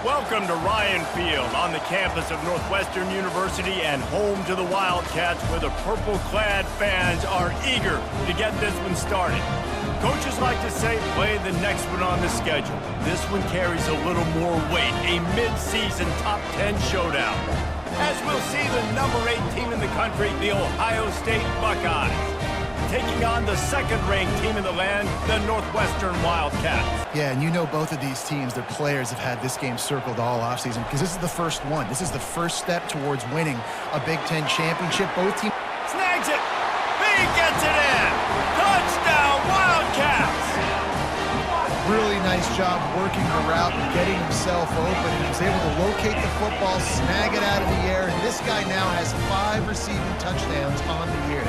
Welcome to Ryan Field on the campus of Northwestern University and home to the Wildcats, where the purple-clad fans are eager to get this one started. Coaches like to say, play the next one on the schedule. This one carries a little more weight, a mid-season top 10 showdown. As we'll see the number 8 team in the country, the Ohio State Buckeyes, taking on the second-ranked team in the land, the Northwestern Wildcats. Yeah, and you know both of these teams, their players have had this game circled all offseason because this is the first one. This is the first step towards winning a Big Ten championship. Both teams... Snags it! He gets it in! Touchdown, Wildcats! Really nice job working the route and getting himself open. He was able to locate the football, snag it out of the air, and this guy now has 5 receiving touchdowns on the year.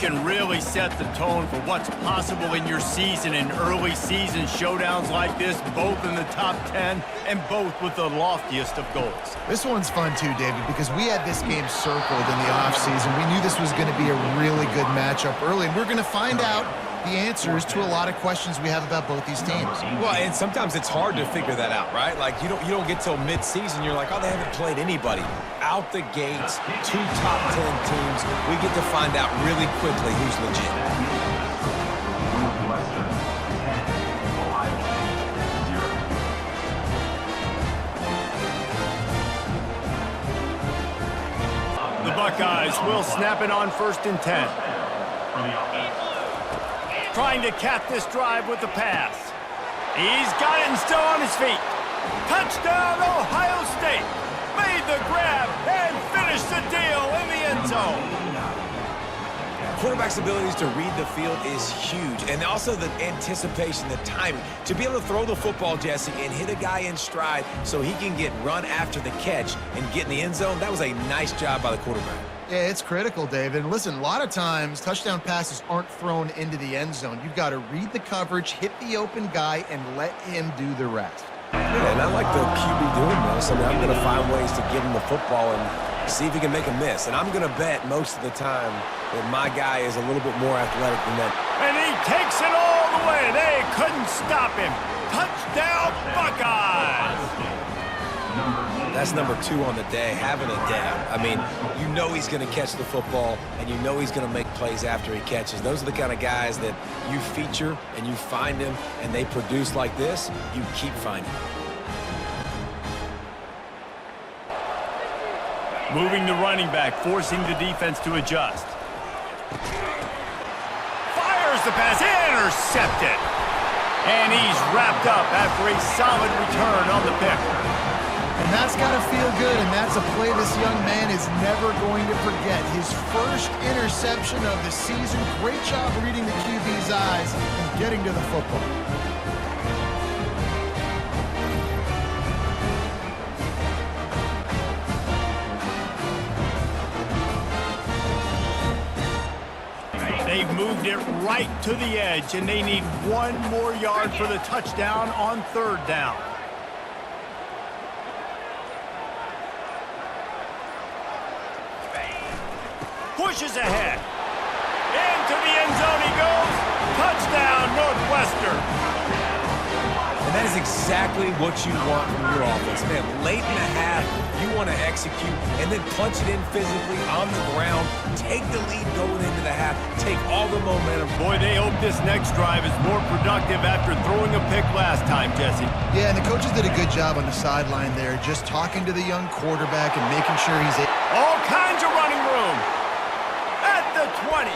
Can really set the tone for what's possible in your season in early season showdowns like this, both in the top 10 and both with the loftiest of goals. This one's fun too, David, because we had this game circled in the offseason. We knew this was going to be a really good matchup early, and we're going to find out the answers to a lot of questions we have about both these teams. Well, and sometimes it's hard to figure that out, right? Like, you don't get till mid-season, you're like, oh, they haven't played anybody. Out the gates, 2 top 10 teams, we get to find out really quickly who's legit. The Buckeyes will snap it on 1st and 10. Trying to cap this drive with the pass. He's got it and still on his feet. Touchdown, Ohio State. Made the grab and finished the deal in the end zone. Quarterback's abilities to read the field is huge, and also the anticipation, the timing. To be able to throw the football, Jesse, and hit a guy in stride so he can get run after the catch and get in the end zone, that was a nice job by the quarterback. Yeah, it's critical, David. And listen, a lot of times touchdown passes aren't thrown into the end zone. You've got to read the coverage, hit the open guy, and let him do the rest. And I like the QB doing this. I mean, I'm going to find ways to give him the football and see if he can make a miss. And I'm going to bet most of the time that my guy is a little bit more athletic than that. And he takes it all the way. They couldn't stop him. Touchdown, Buckeyes! That's number 2 on the day, having a day. I mean, you know he's going to catch the football, and you know he's going to make plays after he catches. Those are the kind of guys that you feature and you find them, and they produce like this, you keep finding them. Moving the running back, forcing the defense to adjust. Fires the pass, intercepted. And he's wrapped up after a solid return on the pick. And that's got to feel good, and that's a play this young man is never going to forget. His first interception of the season. Great job reading the QB's eyes and getting to the football. They've moved it right to the edge, and they need 1 more yard for the touchdown on 3rd down. Pushes ahead. Into the end zone he goes. Touchdown, Northwestern. And that is exactly what you want from your offense. Man, late in the half, you want to execute and then punch it in physically on the ground. Take the lead going into the half. Take all the momentum. Boy, they hope this next drive is more productive after throwing a pick last time, Jesse. Yeah, and the coaches did a good job on the sideline there, just talking to the young quarterback and making sure he's... All kinds of running room. At the 20.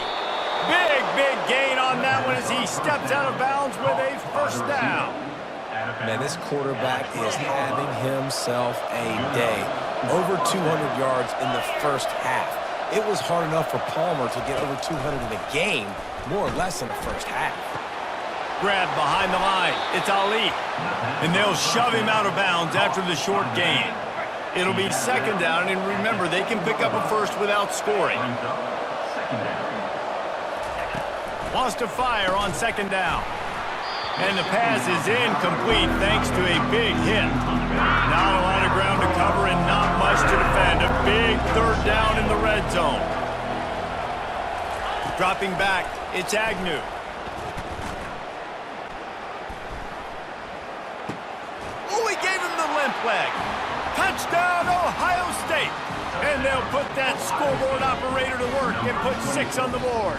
Big gain on that one as he steps out of bounds with a 1st down. Man, this quarterback is having himself a day. Over 200 yards in the 1st half. It was hard enough for Palmer to get over 200 in a game, more or less in the 1st half. Grab behind the line. It's Ali. And they'll shove him out of bounds after the short gain. It'll be 2nd down, and remember, they can pick up a 1st without scoring. Wants to fire on 2nd down. And the pass is incomplete thanks to a big hit. Not a lot of ground to cover and not much to defend. A big 3rd down in the red zone. Dropping back, it's Agnew. Touchdown, Ohio State! And they'll put that scoreboard operator to work and put 6 on the board.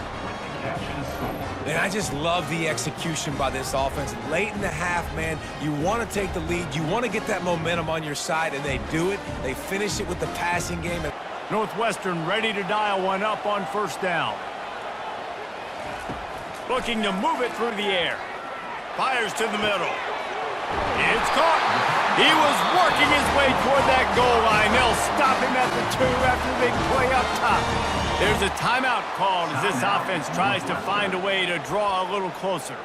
And I just love the execution by this offense. Late in the half, man, you want to take the lead. You want to get that momentum on your side, and they do it. They finish it with the passing game. Northwestern ready to dial one up on first down. Looking to move it through the air. Fires to the middle. It's caught. He was working his way toward that goal line. They'll stop him at the 2 after the big play up top. There's a timeout called as this offense tries to find a way to draw a little closer.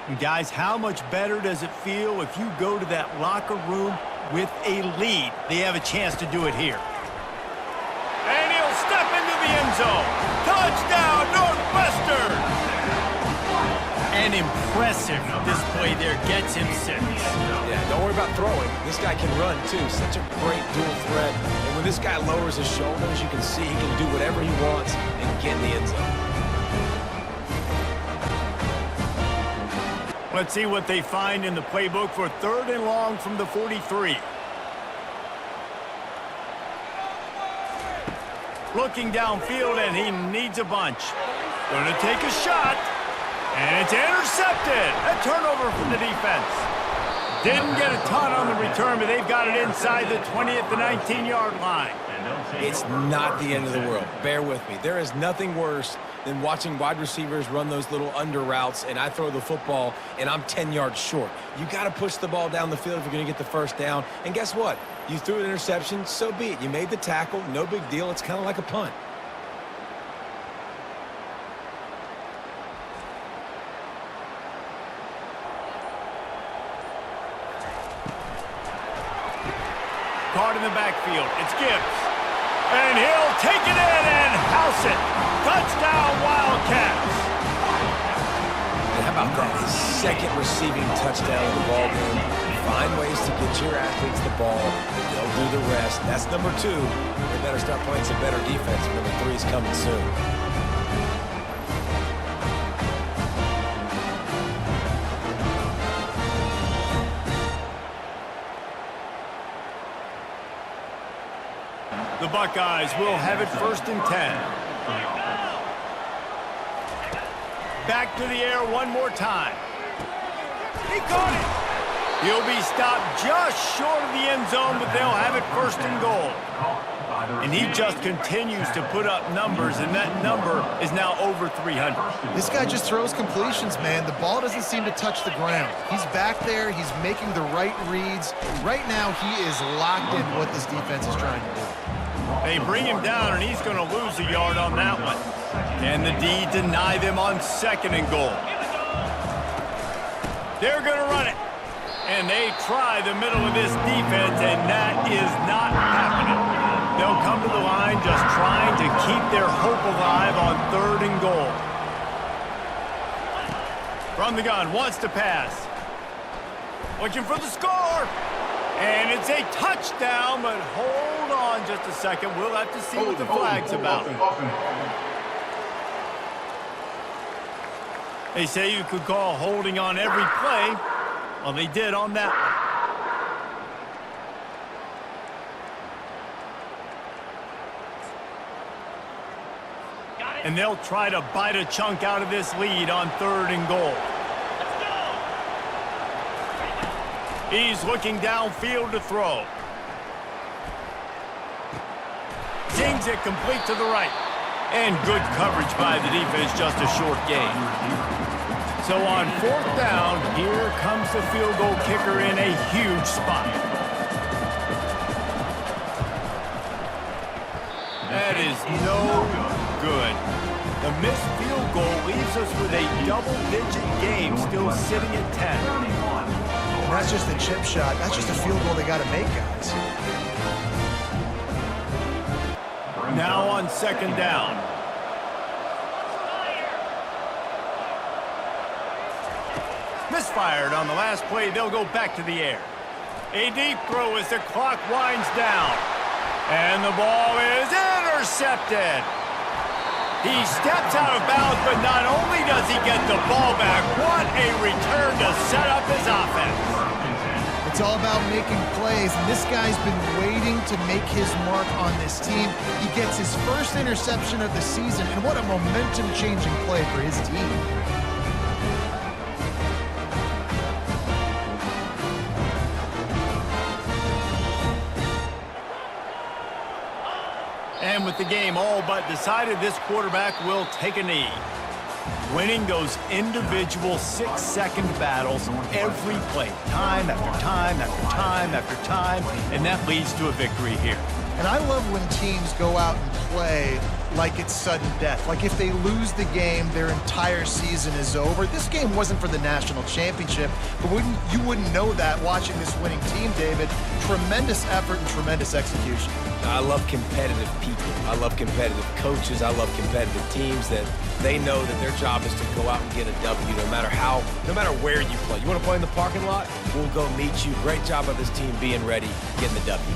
And guys, how much better does it feel if you go to that locker room with a lead? They have a chance to do it here. And he'll step into the end zone. Touchdown, Northwestern! An impressive display there gets him 6. Yeah, don't worry about throwing. This guy can run, too. Such a great dual threat. And when this guy lowers his shoulders, you can see he can do whatever he wants and get in the end zone. Let's see what they find in the playbook for 3rd and long from the 43. Looking downfield, and he needs a bunch. Going to take a shot. And it's intercepted. A turnover from the defense. Didn't get a ton on the return, but they've got it inside the 20 at the 19-yard line. It's not the end of the world. Bear with me. There is nothing worse than watching wide receivers run those little under routes, and I throw the football, and I'm 10 yards short. You got to push the ball down the field if you're going to get the first down. And guess what? You threw an interception, so be it. You made the tackle. No big deal. It's kind of like a punt. Caught in the backfield. It's Gibbs. And he'll take it in and house it. Touchdown, Wildcats. And how about that? His 2nd receiving touchdown of the ball game. Find ways to get your athletes the ball. They'll do the rest. That's number 2. They better start playing some better defense. Number 3 is coming soon. The Buckeyes will have it 1st and 10. Back to the air one more time. He caught it. He'll be stopped just short of the end zone, but they'll have it 1st and goal. And he just continues to put up numbers, and that number is now over 300. This guy just throws completions, man. The ball doesn't seem to touch the ground. He's back there. He's making the right reads. Right now, he is locked in what this defense is trying to do. They bring him down, and he's going to lose a yard on that one. Can the D deny them on 2nd and goal? They're going to run it. And they try the middle of this defense, and that is not happening. They'll come to the line just trying to keep their hope alive on 3rd and goal. From the gun, wants to pass. Looking for the score. And it's a touchdown, but hold on just a second. We'll have to see what the flag's about. They say you could call holding on every play. Well, they did on that one. And they'll try to bite a chunk out of this lead on 3rd and goal. He's looking downfield to throw. Zings it complete to the right. And good coverage by the defense, just a short gain. So on 4th down, here comes the field goal kicker in a huge spot. That is no good. The missed field goal leaves us with a double-digit game, still sitting at 10. And that's just a chip shot. That's just a field goal they got to make, guys. Now on 2nd down. Misfired on the last play. They'll go back to the air. A deep throw as the clock winds down. And the ball is intercepted. He steps out of bounds, but not only does he get the ball back, what a return to set up his offense. It's all about making plays, and this guy's been waiting to make his mark on this team. He gets his first interception of the season, and what a momentum-changing play for his team. And with the game all but decided, this quarterback will take a knee. Winning those individual 6-second battles every play, time after time after time after time, and that leads to a victory here. And I love when teams go out and play like it's sudden death. Like if they lose the game, their entire season is over. This game wasn't for the national championship, but you wouldn't know that watching this winning team, David. Tremendous effort and tremendous execution. I love competitive people. I love competitive coaches. I love competitive teams that they know that their job is to go out and get a W no matter where you play. You want to play in the parking lot? We'll go meet you. Great job of this team being ready, getting the W.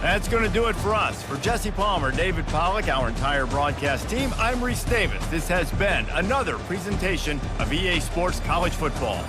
That's going to do it for us. For Jesse Palmer, David Pollack, our entire broadcast team, I'm Reese Davis. This has been another presentation of EA Sports College Football.